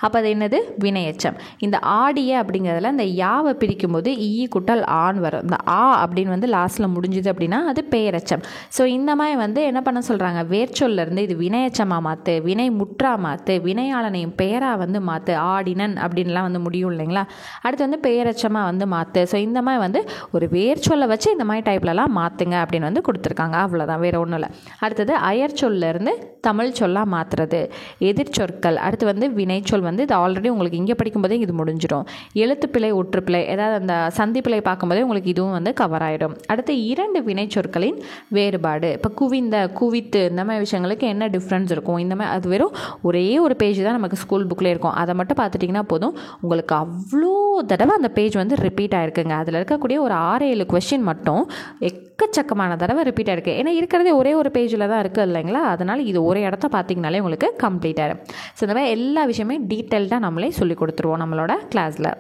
அப்போ அது என்னது வினையச்சம். இந்த ஆடிய அப்படிங்கிறதுல இந்த யாவை பிரிக்கும்போது ஈ குட்டல் ஆண் வரும். இந்த ஆ அப்படின்னு வந்து லாஸ்ட்டில் முடிஞ்சுது அப்படின்னா அது பெயரெச்சம். ஸோ இந்த மாதிரி வந்து என்ன பண்ண சொல்கிறாங்க, வேர்ச்சொல்லேருந்து இது வினையச்சமாக மாற்று, வினை முற்றா மாற்று, வினையாளனையும் பெயராக வந்து மாற்று, ஆடினன் அப்படின்லாம் வந்து முடியும் இல்லைங்களா. அடுத்து வந்து பெயரெச்சமாக வந்து மாற்று. ஸோ இந்த மாதிரி வந்து ஒரு வேர்ச்சொல்லை வச்சு இந்த மாதிரி டைப்லலாம் மாற்றுங்க அப்படின்னு வந்து கொடுத்துருக்காங்க. அவ்வளோதான், வேறு ஒன்றும் இல்லை. அடுத்தது அயற்சொல்லேருந்து தமிழ் சொல்லாக மாற்றுறது, எதிர்ச்சொற்கள். அடுத்து வந்து வினைச்சொல் வந்து இது ஆல்ரெடி உங்களுக்கு இங்கே படிக்கும்போதே இது முடிஞ்சிடும். எழுத்துப்பிழை, ஒற்றுப்பிழை, ஏதாவது அந்த சந்திப்பிழை பார்க்கும்போதே உங்களுக்கு இதுவும் வந்து கவர் ஆகிடும். அடுத்து 2 வினைச்சொற்களின் வேறுபாடு. இப்போ குவிந்த, குவித்து இந்த மாதிரி விஷயங்களுக்கு என்ன டிஃப்ரென்ஸ் இருக்கும், இந்த மாதிரி அது வெறும் ஒரே ஒரு பேஜ் தான் நமக்கு ஸ்கூல் புக்கில் இருக்கும். அதை மட்டும் பார்த்துட்டிங்கன்னா போதும், உங்களுக்கு அவ்வளோ தடவை அந்த பேஜ் வந்து ரிப்பீட் ஆகிருக்குங்க. அதில் இருக்கக்கூடிய ஒரு 6-7 கொஸ்டின் மட்டும் எக்கச்சக்கமான தடவை ரிப்பீட் ஆகிருக்கு. ஏன்னா இருக்கிறதே ஒரே ஒரு பேஜில் தான் இருக்குது இல்லைங்களா. அதனால் இது ஒரு இடத்த பார்த்திங்கனாலே உங்களுக்கு கம்ப்ளீட் ஆகிடும். ஸோ இந்த மாதிரி எல்லா விஷயமே டீட்டெயில்டாக நம்மளே சொல்லி கொடுத்துருவோம் நம்மளோட கிளாஸில்.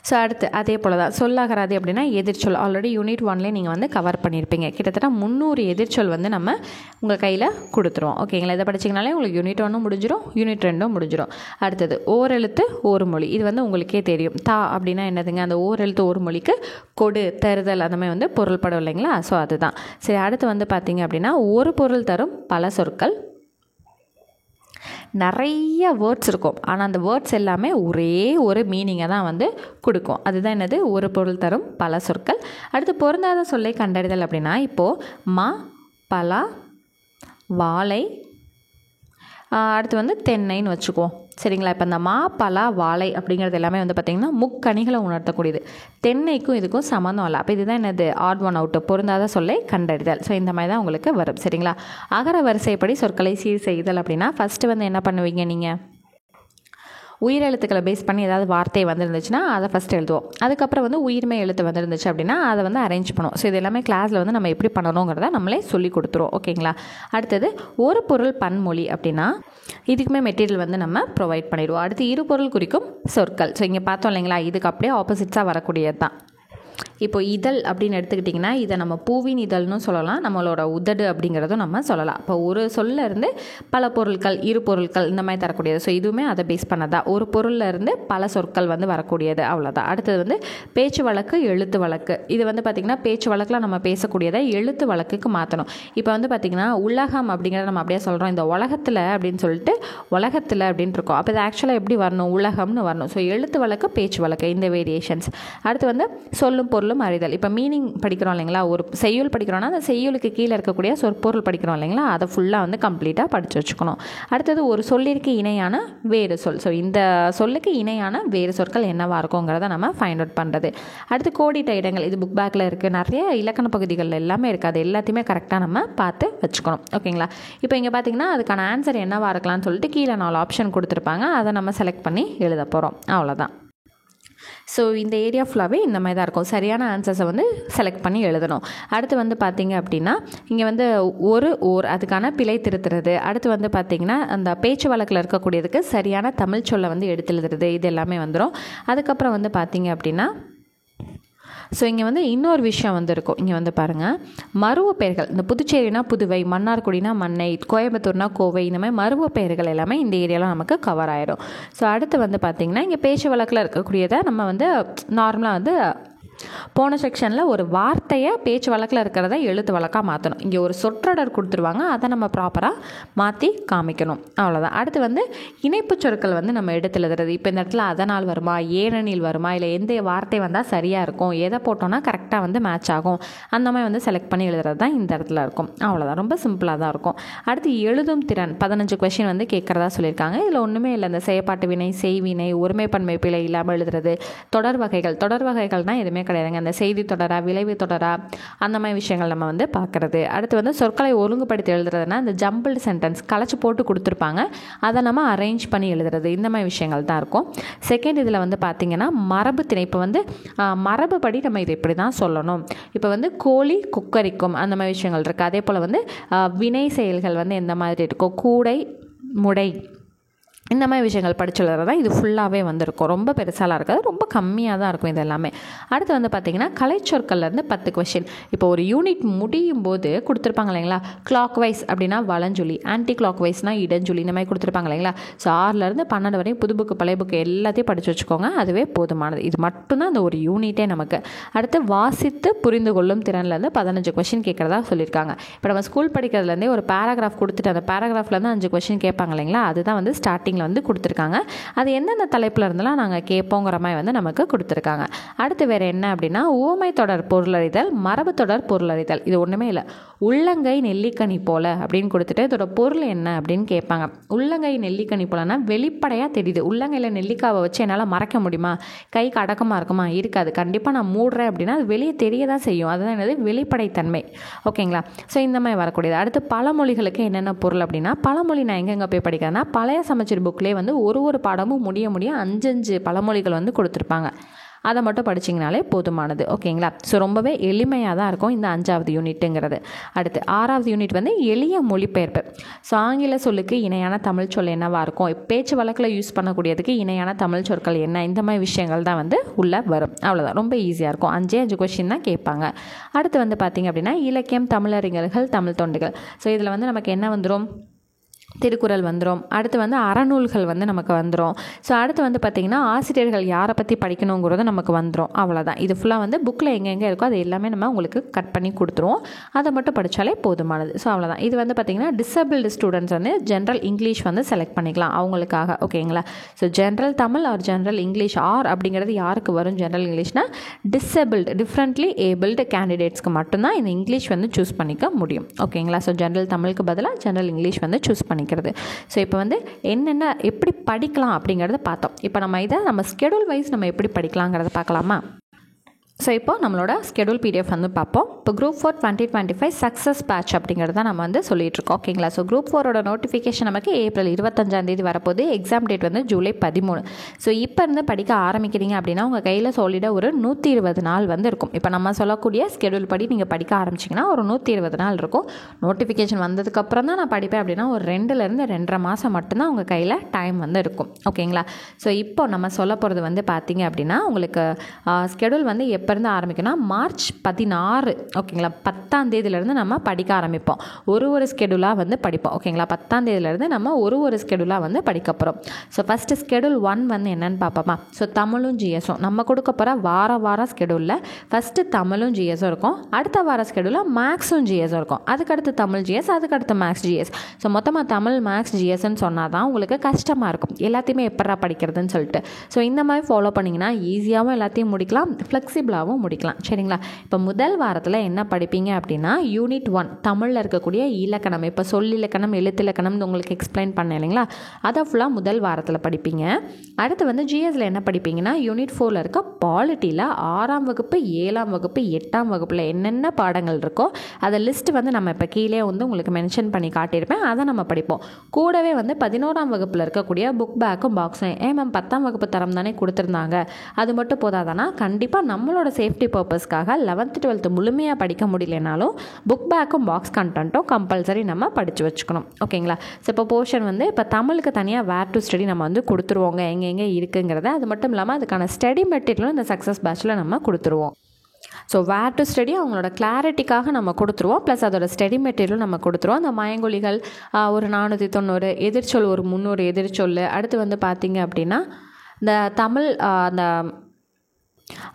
ஸோ அடுத்து அதே போல் தான் சொல்லாகராதி அப்படின்னா எதிர்ச்சொல். ஆல்ரெடி யூனிட் 1லேயே நீங்கள் வந்து கவர் பண்ணியிருப்பீங்க. கிட்டத்தட்ட 300 எதிர்ச்சொல் வந்து நம்ம உங்கள் கையில் கொடுத்துருவோம். ஓகேங்களா. இதை படிச்சிங்கனாலே உங்களுக்கு யூனிட் 1 முடிஞ்சிடும், யூனிட் 2 முடிஞ்சிடும். அடுத்தது ஓரெழுத்து ஒரு மொழி. இது வந்து உங்களுக்கே தெரியும். தா அப்படின்னா என்னதுங்க, அந்த ஓரெழுத்து ஒரு மொழிக்கு கொடு, தருதல் அந்த மாதிரி வந்து பொருள்படும் இல்லைங்களா. ஸோ அதுதான். சரி, அடுத்து வந்து பார்த்திங்க அப்படின்னா ஒரு பொருள் தரும் பல சொற்கள். நிறைய வேர்ட்ஸ் இருக்கும், ஆனால் அந்த வேர்ட்ஸ் எல்லாமே ஒரே ஒரு மீனிங்கை தான் வந்து கொடுக்கும். அதுதான் என்னது ஒரு பொருள் தரும் பல சொற்கள். அடுத்து பொருந்தாத சொல்லை கண்டறிதல் அப்படின்னா இப்போது மா, பலா, வாழை, அடுத்து வந்து தென்னைன்னு வச்சுக்குவோம். சரிங்களா. இப்போ இந்த மா, பலா, வாழை அப்படிங்கிறது எல்லாமே வந்து பார்த்திங்கன்னா முக்கணிகளை உணர்த்தக்கூடியது. தென்னைக்கும் இதுக்கும் சம்மந்தம் இல்லை. அப்போ இதுதான் என்னது ஆட் ஒன் அவுட், பொருந்தாத சொல்லை கண்டறிதல். ஸோ இந்த மாதிரி தான் உங்களுக்கு வரும். சரிங்களா. அகர வரிசைப்படி சொற்களை சீர் செய்தல் அப்படின்னா ஃபஸ்ட்டு வந்து என்ன பண்ணுவீங்க, நீங்கள் உயிரெழுத்துக்களை பேஸ் பண்ணி ஏதாவது வார்த்தை வந்துருந்துச்சுன்னா அதை ஃபஸ்ட் எழுதுவோம். அதுக்கப்புறம் வந்து உயிர்மை எழுத்து வந்துருந்துச்சு அப்படின்னா அதை வந்து அரேஞ்ச் பண்ணுவோம். ஸோ இது எல்லாமே கிளாஸில் வந்து நம்ம எப்படி பண்ணணுங்கிறத நம்மளே சொல்லி கொடுத்துருவோம். ஓகேங்களா. அடுத்தது ஒரு பொருள் பன்மொழி அப்படின்னா இதுக்குமே மெட்டீரியல் வந்து நம்ம ப்ரொவைட் பண்ணிடுவோம். அடுத்து இரு பொருள் குறிக்கும் சொற்கள். ஸோ இங்கே பார்த்தோம் இல்லைங்களா, இதுக்கு அப்படியே ஆப்போசிட்ஸாக வரக்கூடியது தான். இப்போ இதழ் அப்படின்னு எடுத்துக்கிட்டிங்கன்னா இதை நம்ம பூவின் இதழ்னு சொல்லலாம், நம்மளோட உதடு அப்படிங்கிறதும் நம்ம சொல்லலாம். இப்போ ஒரு சொல்ல இருந்து பல பொருட்கள், இரு பொருட்கள் இந்த மாதிரி தரக்கூடியது. ஸோ இதுவுமே அதை பேஸ் பண்ணதா. ஒரு பொருளில் இருந்து பல சொற்கள் வந்து வரக்கூடியது, அவ்வளோதான். அடுத்தது வந்து பேச்சு வழக்கு, எழுத்து வழக்கு. இது வந்து பார்த்திங்கன்னா பேச்சு வழக்கில் நம்ம பேசக்கூடியதை எழுத்து வழக்குக்கு மாற்றணும். இப்போ வந்து பார்த்திங்கன்னா உலகம் அப்படிங்கிறத நம்ம அப்படியே சொல்கிறோம், இந்த உலகத்தில் அப்படின்னு சொல்லிட்டு உலகத்தில் அப்படின்னு இருக்கோம். அப்போ இது ஆக்சுவலாக எப்படி வரணும், உலகம்னு வரணும். ஸோ எழுத்து வழக்கு, பேச்சு வழக்கு, இந்த வேரியேஷன்ஸ். அடுத்து வந்து சொல்லும் பொருளும் அறிதல். இப்போ மீனிங் படிக்கிறோம் இல்லைங்களா, ஒரு செய்யுள் படிக்கிறோன்னா அந்த செய்யுளுக்கு கீழே இருக்கக்கூடிய சொற்பொருள் படிக்கிறோம் இல்லைங்களா, அதை ஃபுல்லாக வந்து கம்ப்ளீட்டாக படித்து வச்சுக்கணும். அடுத்தது ஒரு சொல்லிற்கு இணையான வேறு சொல். ஸோ இந்த சொல்லுக்கு இணையான வேறு சொற்கள் என்னவாக இருக்குங்கிறத நம்ம ஃபைண்ட் அவுட் பண்ணுறது. அடுத்து கோடிட்ட இடங்கள். இது புக் பேக்கில் இருக்குது, நிறைய இலக்கண பகுதிகள் எல்லாமே இருக்குது. அது எல்லாத்தையுமே கரெக்டாக நம்ம பார்த்து வச்சுக்கணும். ஓகேங்களா. இப்போ இங்கே பார்த்தீங்கன்னா அதுக்கான ஆன்சர் என்னவாக இருக்கலாம்னு சொல்லிட்டு கீழே 4 ஆப்ஷன் கொடுத்துருப்பாங்க, அதை நம்ம செலக்ட் பண்ணி எழுத போகிறோம். அவ்வளோதான். ஸோ இந்த ஏரியா ஃபுல்லாகவே இந்த மாதிரி தான் இருக்கும். சரியான ஆன்சர்ஸை வந்து செலக்ட் பண்ணி எழுதணும். அடுத்து வந்து பார்த்திங்க அப்படின்னா இங்கே வந்து ஓர் அதுக்கான பிழை திருத்துறது. அடுத்து வந்து பார்த்திங்கன்னா அந்த பேச்சு வழக்கில் இருக்கக்கூடியதுக்கு சரியான தமிழ் சொல்லை வந்து எடுத்து எழுதுறது, இது எல்லாமே வந்துடும். அதுக்கப்புறம் வந்து பார்த்திங்க அப்படின்னா ஸோ இங்கே வந்து இன்னொரு விஷயம் வந்து இருக்கும். இங்கே வந்து பாருங்கள், மருவ பெயர்கள். இந்த புதுச்சேரினா புதுவை, மன்னார்குடினா மன்னை, கோயம்புத்தூர்னா கோவை, இந்த மாதிரி மருவ பெயர்கள் எல்லாமே இந்த ஏரியாவில் நமக்கு கவர் ஆயிடும். ஸோ அடுத்து வந்து பார்த்திங்கன்னா இங்கே பேச்சு வழக்கில் இருக்கக்கூடியதை நம்ம வந்து நார்மலாக வந்து போன செக்ஷனில் ஒரு வார்த்தையை பேச்சு வழக்கில் இருக்கிறத எழுத்து வழக்காக மாற்றணும். இங்கே ஒரு சொற்றொடர் கொடுத்துருவாங்க, அதை நம்ம ப்ராப்பராக மாற்றி காமிக்கணும். அவ்வளோதான். அடுத்து வந்து இணைப்பு சொற்கள் வந்து நம்ம எடுத்து எழுதுறது. இப்போ இந்த இடத்துல அதனால் வருமா, ஏனெனில் வருமா, இல்லை எந்த வார்த்தை வந்தால் சரியாக இருக்கும், எதை போட்டோன்னா கரெக்டாக வந்து மேட்ச் ஆகும், அந்த மாதிரி வந்து செலக்ட் பண்ணி எழுதுறது தான் இந்த இடத்துல இருக்கும். அவ்வளோதான். ரொம்ப சிம்பிளாக தான் இருக்கும். அடுத்து எழுதும் திறன் 15 கொஷின் வந்து கேட்குறதா சொல்லியிருக்காங்க. இதில் ஒன்றுமே இல்லை, இந்த செயற்பாட்டு வினை, செய்வினை, ஒருமைப்பன்மை பிழை இல்லாமல் எழுதுறது. தொடர் வகைகள்னால் எதுவுமே கிடையாதுங்க. அந்த செய்தி தொடரா, விளைவு தொடரா, அந்த மாதிரி விஷயங்கள் நம்ம வந்து பார்க்குறது. அடுத்து வந்து சொற்களை ஒழுங்குபடுத்தி எழுதுறதுனா இந்த ஜம்பிள்டு சென்டென்ஸ் கலைச்சி போட்டு கொடுத்துருப்பாங்க, அதை நம்ம அரேஞ்ச் பண்ணி எழுதுறது. இந்த மாதிரி விஷயங்கள் தான் இருக்கும். செகண்ட் இதில் வந்து பார்த்திங்கன்னா மரபு திணைப்பு வந்து மரபுப்படி நம்ம இதை இப்படி தான் சொல்லணும். இப்போ வந்து கோழி குக்கரிக்கும், அந்த மாதிரி விஷயங்கள் இருக்குது. அதே போல் வந்து வினை செயல்கள் வந்து எந்த மாதிரி இருக்கும், கூடை முடை, இந்த மாதிரி விஷயங்கள் படிச்சு எழுதுறது தான் இது ஃபுல்லாகவே வந்திருக்கும். ரொம்ப பெருசாலாம் இருக்காது, ரொம்ப கம்மியாக தான் இருக்கும் இது எல்லாமே. அடுத்து வந்து பார்த்திங்கன்னா கலைச்சொற்கள்லேருந்து 10 கொஷின். இப்போ ஒரு யூனிட் முடியும் போது கொடுத்துருப்பாங்க இல்லைங்களா, கிளாக் வைஸ் அப்படின்னா வலஞ்சுழி, ஆன்டி கிளாக் வைஸ்னால் இடஞ்சுழி, இந்த மாதிரி கொடுத்துருப்பாங்க இல்லைங்களா. ஸோ 6லேருந்து 12 வரையும் புது புக்கு பழைய புக்கு எல்லாத்தையும் படித்து வச்சுக்கோங்க, அதுவே போதுமானது. இது மட்டும்தான் அந்த ஒரு யூனிட்டே நமக்கு. அடுத்து வாசித்து புரிந்து கொள்ளும் திறன்லேருந்து 15 கொஷின் கேட்குறதா சொல்லியிருக்காங்க. இப்போ நம்ம ஸ்கூல் படிக்கிறதுலேருந்தே ஒரு பேராகிராஃப் கொடுத்துட்டு அந்த பேராகிராஃப்லேருந்து 5 கொஷின் கேட்பாங்க இல்லைங்களா, அதுதான் வந்து ஸ்டார்டிங்கில் வந்து கொடுத்துருக்காங்க. அது எந்தெந்த தலைப்பில் இருந்தாலும் நாங்கள் கேட்போங்கிற மாதிரி வந்து நமக்கு கொடுத்துருக்காங்க. அடுத்து வேறு என்ன அப்படின்னா உவமை தொடர் பொருளறிதல், மரபு தொடர் பொருளறிதல். இது ஒன்றுமே இல்லை, உள்ளங்கை நெல்லிக்கனி போல அப்படின்னு கொடுத்துட்டு இதோட பொருள் என்ன அப்படின்னு கேட்பாங்க. உள்ளங்கை நெல்லிக்கனி போலன்னா வெளிப்படையாக தெரியுது. உள்ளங்கையில் நெல்லிக்காவை வச்சு என்னால் மறைக்க முடியுமா, கைக்கு அடக்கமாக இருக்குமா, இருக்காது. கண்டிப்பாக நான் மூடுறேன் அப்படின்னா அது வெளியே தெரிய தான் செய்யும். அதுதான் என்னது, வெளிப்படைத்தன்மை. ஓகேங்களா. ஸோ இந்த மாதிரி வரக்கூடியது. அடுத்து பழமொழிகளுக்கு என்னென்ன பொருள் அப்படின்னா, பழமொழி நான் எங்கெங்கே போய் படிக்கிறேன்னா பழைய சமச்சீர் புக்லேயே வந்து ஒரு பாடமும் முடிய 5 பழமொழிகள் வந்து கொடுத்துருப்பாங்க. அதை மட்டும் படிச்சிங்கனாலே போதுமானது. ஓகேங்களா. ஸோ ரொம்பவே எளிமையாக தான் இருக்கும் இந்த 5வது யூனிட்டுங்கிறது. அடுத்து 6வது யூனிட் வந்து எளிய மொழிபெயர்ப்பு. ஸோ ஆங்கில சொல்லுக்கு இணையான தமிழ் சொல் என்னவாக இருக்கும், பேச்சு வழக்கில் யூஸ் பண்ணக்கூடியதுக்கு இணையான தமிழ் சொற்கள் என்ன, இந்த மாதிரி விஷயங்கள் தான் வந்து உள்ளே வரும். அவ்வளோதான், ரொம்ப ஈஸியாக இருக்கும். 5 கொஷின் தான் கேட்பாங்க. அடுத்து வந்து பார்த்திங்க அப்படின்னா இலக்கியம், தமிழறிஞர்கள், தமிழ் தொண்டுகள். ஸோ இதில் வந்து நமக்கு என்ன வந்துடும், திருக்குறள் வந்துடும். அடுத்து வந்து அறநூல்கள் வந்து நமக்கு வந்துடும். ஸோ அடுத்து வந்து பார்த்திங்கன்னா ஆசிரியர்கள் யாரை பற்றி படிக்கணுங்கிறது நமக்கு வந்துடும். அவ்வளோதான். இது ஃபுல்லாக வந்து புக்கில் எங்கெங்கே இருக்கோ அது எல்லாமே நம்ம உங்களுக்கு கட் பண்ணி கொடுத்துருவோம், அதை மட்டும் படித்தாலே போதுமானது. ஸோ அவ்வளோதான். இது வந்து பார்த்திங்கன்னா டிசபிள்டு ஸ்டூடெண்ட்ஸ் வந்து ஜென்ரல் இங்கிலீஷ் வந்து செலக்ட் பண்ணிக்கலாம் அவங்களுக்காக. ஓகேங்களா. So general Tamil or general English or அப்படிங்கிறது யாருக்கு வரும், ஜென்ரல் இங்கிலீஷ்னால் டிசபிள்டு டிஃப்ரெண்ட்லி ஏபிள்டு கேண்டிடேட்ஸ்க்கு மட்டும்தான் இந்த இங்கிலீஷ் வந்து சூஸ் பண்ணிக்க முடியும். ஓகேங்களா. ஸோ ஜென்ரல் தமிழுக்கு பதிலாக ஜென்ரல் இங்கிலீஷ் வந்து சூஸ் பண்ணிக்கிறது. ஸோ இப்போ வந்து என்னென்ன எப்படி படிக்கலாம் அப்படிங்கிறத பார்த்தோம். இப்போ நம்ம இதை நம்ம ஸ்கெடியூல் வைஸ் நம்ம எப்படி படிக்கலாங்கிறத பார்க்கலாமா. ஸோ இப்போ நம்மளோட ஸ்கெடியூல் PDF வந்து பார்ப்போம். இப்போ Group 4 2025 சக்ஸஸ் பேட்ச் அப்படிங்கிறது தான் நம்ம வந்து சொல்லிகிட்ருக்கோம். ஓகேங்களா? ஸோ Group 4ஓட நோட்டிஃபிகேஷன் நமக்கு ஏப்ரல் 25 வரப்போகுது. எக்ஸாம் டேட் வந்து ஜூலை 13. ஸோ இப்போ இருந்து படிக்க ஆரம்பிக்கிறீங்க அப்படின்னா உங்கள் கையில் சாலிடாக ஒரு 120 நாள் வந்து இருக்கும். இப்போ நம்ம சொல்லக்கூடிய ஸ்கெடியூல் படி நீங்கள் படிக்க ஆரம்பிச்சிங்கன்னா ஒரு 120 நாள் இருக்கும். நோட்டிஃபிகேஷன் வந்ததுக்கப்புறம் தான் நான் படிப்பேன் அப்படின்னா ஒரு 2லேருந்து 2.5 மாதம் மட்டும்தான் உங்கள் கையில் டைம் வந்து இருக்கும். ஓகேங்களா? ஸோ இப்போ நம்ம சொல்ல போகிறது வந்து பார்த்தீங்க அப்படின்னா உங்களுக்கு ஸ்கெடியூல் வந்து எப்போ இருந்து ஆரம்பிக்கணும், மார்ச் 16 ஓகேங்களா 10ஆம் தேதியிலேருந்து நம்ம படிக்க ஆரம்பிப்போம். ஒரு ஸ்கெடியூலாக வந்து படிப்போம். ஓகேங்களா? 10ஆம் தேதியிலேருந்து நம்ம ஒரு ஸ்கெடியூலாக வந்து படிக்க போகிறோம். ஸோ ஃபஸ்ட்டு ஸ்கெடியூல் 1 வந்து என்னென்னு பார்ப்போமா. ஸோ தமிழும் ஜிஎஸும் நம்ம கொடுக்க போகிற வார ஸ்கெடியூலில் ஃபஸ்ட்டு தமிழும் ஜிஎஸும் இருக்கும். அடுத்த வார ஸ்கெடியூலில் மேக்ஸும் ஜிஎஸும் இருக்கும். அதுக்கடுத்து தமிழ் ஜிஎஸ், அதுக்கடுத்து மேக்ஸ் ஜிஎஸ். ஸோ மொத்தமாக தமிழ் மேக்ஸ் ஜிஎஸ்ன்னு சொன்னால் தான் உங்களுக்கு கஷ்டமாக இருக்கும், எல்லாத்தையுமே எப்படா படிக்கிறதுன்னு சொல்லிட்டு. ஸோ இந்த மாதிரி ஃபாலோ பண்ணிங்கன்னா ஈஸியாகவும் எல்லாத்தையும் முடிக்கலாம், ஃப்ளெக்சிபிளாகவும் முடிக்கலாம். சரிங்களா? இப்போ முதல் வாரத்தில் என்ன படிப்பீங்க அப்படின்னா யூனிட் 1 தமிழில் இருக்கக்கூடிய இலக்கணம், இப்போ சொல்லிலக்கணம் எழுத்திலக்கணம் உங்களுக்கு எக்ஸ்பிளைன் பண்ணேன் இல்லைங்களா, அதை ஃபுல்லாக முதல் வாரத்தில் படிப்பீங்க. அடுத்து வந்து ஜிஎஸ்ல என்ன படிப்பீங்கன்னா யூனிட் 4ல் இருக்க பாலிட்டியில் 6ஆம் வகுப்பு 7ஆம் வகுப்பு 8ஆம் வகுப்பில் என்னென்ன பாடங்கள் இருக்கோ அதை லிஸ்ட் வந்து நம்ம இப்போ கீழே வந்து உங்களுக்கு மென்ஷன் பண்ணி காட்டியிருப்பேன், அதை நம்ம படிப்போம். கூடவே வந்து 11ஆம் வகுப்பில் இருக்கக்கூடிய புக் பேக்கும் பாக்ஸும் மேம் 10ஆம் வகுப்பு தரம் தானே கொடுத்துருந்தாங்க, அது மட்டும் போதாதானா, கண்டிப்பாக நம்மளோட சேஃப்டி பர்பஸ்க்காக 11th 12th முழுமையாக படிக்க முடியலனாலும் புக் பேக்கும் பாக்ஸ் கண்டென்ட்டும் கம்பல்சரி நம்ம படித்து வச்சுக்கணும். ஓகேங்களா? ஸோ இப்போ போர்ஷன் வந்து இப்போ தமிழுக்கு தனியாக வேர் டு ஸ்டடி நம்ம வந்து கொடுத்துருவோங்க, எங்கே இருக்குங்கிறத. அது மட்டும் இல்லாமல் அதுக்கான ஸ்டடி மெட்டீரியலும் இந்த சக்ஸஸ் பேட்சில் நம்ம கொடுத்துருவோம். ஸோ வேர் டு ஸ்டடி அவங்களோட கிளாரிட்டிக்காக நம்ம கொடுத்துருவோம், ப்ளஸ் அதோட ஸ்டடி மெட்டீரியலும் நம்ம கொடுத்துருவோம். அந்த மயங்கொலிகள் ஒரு 490, எதிர்ச்சொல் ஒரு 300 எதிர்ச்சொல். அடுத்து வந்து பார்த்திங்க அப்படின்னா இந்த தமிழ் அந்த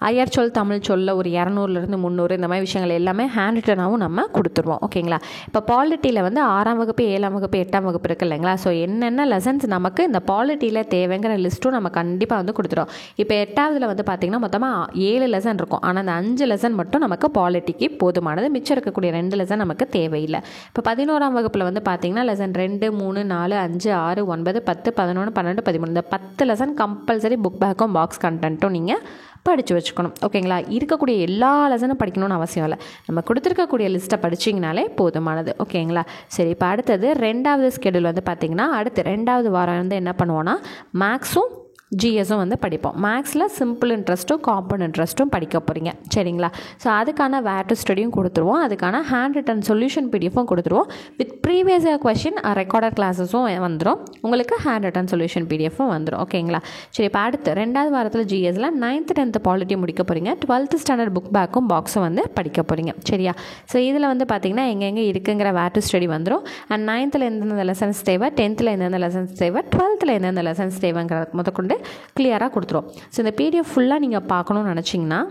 அயற்சொல் தமிழ் சொல்ல ஒரு 200லேருந்து 300 இந்த மாதிரி விஷயங்கள் எல்லாமே ஹேண்ட் ரிட்டனாகவும் நம்ம கொடுத்துருவோம். ஓகேங்களா? இப்போ பாலிட்டியில் வந்து 6ஆம் வகுப்பு 7ஆம் வகுப்பு 8ஆம் வகுப்பு இருக்குது இல்லைங்களா, ஸோ என்னென்ன லெசன்ஸ் நமக்கு இந்த பாலிட்டியில் தேவைங்கிற லிஸ்ட்டும் நம்ம கண்டிப்பாக வந்து கொடுத்துருவோம். இப்போ 8ஆவதுல வந்து பார்த்திங்கன்னா மொத்தமாக 7 லெசன் இருக்கும், ஆனால் அந்த 5 லெசன் மட்டும் நமக்கு பாலிட்டிக்கு போதுமானது, மிச்சம் இருக்கக்கூடிய 2 லெசன் நமக்கு தேவையில்லை. இப்போ 11ஆம் வகுப்பில் வந்து பார்த்திங்கன்னா லெசன் 2, 3, 4, 5, 6, 9, 10, 11, 12, 13 இந்த 10 லெசன் கம்பல்சரி புக் பேக்கும் பாக்ஸ் கண்டென்ட்டும் நீங்கள் படித்து வச்சுக்கணும். ஓகேங்களா? இருக்கக்கூடிய எல்லா லெசனும் படிக்கணும்னு அவசியம் இல்லை, நம்ம கொடுத்துருக்கக்கூடிய லிஸ்ட்டை படிச்சிங்கனாலே போதுமானது. ஓகேங்களா? சரி, இப்போ அடுத்தது 2வது ஸ்கெடியூல் வந்து பார்த்திங்கன்னா அடுத்து 2வது வாரம் வந்து என்ன பண்ணுவோன்னா மேக்ஸும் ஜிஎஸும் வந்து படிப்போம். மேக்ஸில் சிம்பிள் இன்ட்ரெஸ்ட்டும் காம்பவுண்ட் இன்ட்ரெஸ்ட்டும் படிக்க போகிறீங்க. சரிங்களா? ஸோ அதுக்கான வேர் டு ஸ்டடியும் கொடுத்துருவோம், அதுக்கான ஹேண்ட் ரிட்டன் சொல்யூஷன் பிடிஎஃப்பும் கொடுத்துருவோம். With previous year question recorded கிளாஸஸும் வந்துடும், உங்களுக்கு ஹேண்ட் ரிட்டன் சொல்யூஷன் பிடிஎஃப்பும் வந்துடும். ஓகேங்களா? சரி, இப்போ அடுத்து 2வது வாரத்தில் ஜிஎஸில் 9th 10th பாலிட்டி முடிக்க போகிறீங்க. 12th ஸ்டாண்டர்ட் புக் பேக்கும் பாக்ஸும் வந்து படிக்க போகிறீங்க. சரியா? ஸோ இதில் வந்து பார்த்திங்கன்னா எங்கெங்கே இருக்குங்கிற வேர் டு ஸ்டடி வந்துடும். அண்ட் 9th எந்தெந்த லெசன்ஸ் தேவை, 10th எந்தெந்த லெசன்ஸ் தேவை, 12th எந்தெந்த லெசன்ஸ் தேவைங்கிறத முதற்கொண்டு கிளியராக கொடுத்துரும். ஸோ இந்த PDF ஃபுல்லாக நீங்கள் பார்க்கணுன்னு நினச்சிங்கன்னா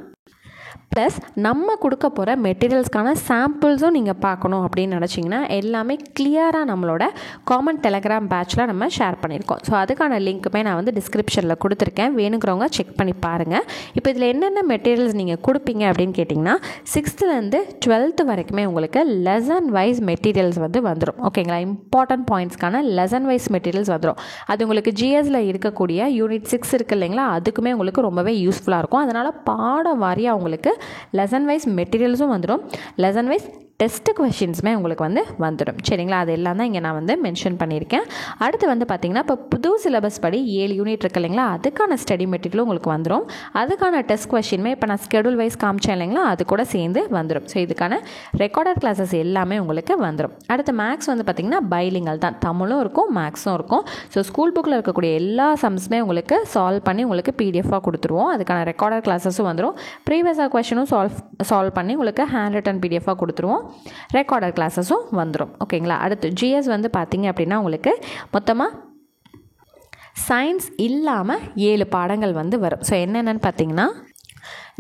ப்ளஸ் நம்ம கொடுக்க போகிற மெட்டீரியல்ஸ்க்கான சாம்பிள்ஸும் நீங்கள் பார்க்கணும் அப்படின்னு நினச்சிங்கன்னா எல்லாமே கிளியராக நம்மளோட காமன் டெலகிராம் பேட்சில் நம்ம ஷேர் பண்ணியிருக்கோம். ஸோ அதுக்கான லிங்க்குமே நான் வந்து டிஸ்கிரிப்ஷனில் கொடுத்துருக்கேன், வேணுங்கிறவங்க செக் பண்ணி பாருங்கள். இப்போ இதில் என்னென்ன மெட்டீரியல்ஸ் நீங்கள் கொடுப்பீங்க அப்படின்னு கேட்டிங்கன்னா 6th 12th வரைக்குமே உங்களுக்கு லெசன் வைஸ் மெட்டீரியல்ஸ் வந்து வந்துடும். ஓகேங்களா? இம்பார்ட்டன்ட் பாயிண்ட்ஸ்க்கான லெசன் வைஸ் மெட்டீரியல்ஸ் வந்துடும். அது உங்களுக்கு ஜிஎஸில் இருக்கக்கூடிய யூனிட் 6 இருக்குது இல்லைங்களா, அதுக்குமே உங்களுக்கு ரொம்பவே யூஸ்ஃபுல்லாக இருக்கும். அதனால் பாடம் வாரியாக உங்களுக்கு லெசன் வைஸ் மெட்டீரியல்ஸும் வந்துடும், லெசன் வைஸ் டெஸ்ட் கொஷின்ஸுமே உங்களுக்கு வந்து வந்துடும். சரிங்களா? அது எல்லாம் தான் இங்கே நான் வந்து மென்ஷன் பண்ணியிருக்கேன். அடுத்து வந்து பார்த்திங்கன்னா இப்போ புது சிலபஸ் படி 7 யூனிட் இருக்குது இல்லைங்களா, அதுக்கான ஸ்டடி மெட்டீரியலும் உங்களுக்கு வந்துடும். அதுக்கான டெஸ்ட் கொஷினுமே இப்போ நான் ஸ்கெடியூல் வைஸ் காமிச்சேன் இல்லைங்களா, அது கூட சேர்ந்து வந்துடும். ஸோ இதுக்கான ரெக்கார்டட் கிளாஸஸ் எல்லாமே உங்களுக்கு வந்துடும். அடுத்து மேக்ஸ் வந்து பார்த்திங்கன்னா பைலிங்கல் தான், தமிழும் இருக்கும் மேக்ஸும் இருக்கும். ஸோ ஸ்கூல் புக்கில் இருக்கக்கூடிய எல்லா சம்ஸுமே உங்களுக்கு சால்வ் பண்ணி உங்களுக்கு பிடிஎஃபாக கொடுத்துருவோம். அதுக்கான ரெக்கார்டட் கிளாஸஸும் வந்துடும். ப்ரீவியஸாக கொஷினும் சால்வ் பண்ணி உங்களுக்கு ஹேண்ட் ரிட்டன் பிடிஎஃபாக கொடுத்துருவோம், ரெக்கார்டர் கிளாஸஸும் வந்துடும். ஓகேங்களா? அடுத்து ஜிஎஸ் வந்து பார்த்தீங்க அப்படின்னா உங்களுக்கு மொத்தமாக சயின்ஸ் இல்லாமல் 7 பாடங்கள் வந்து வரும். ஸோ என்னென்னு பார்த்தீங்கன்னா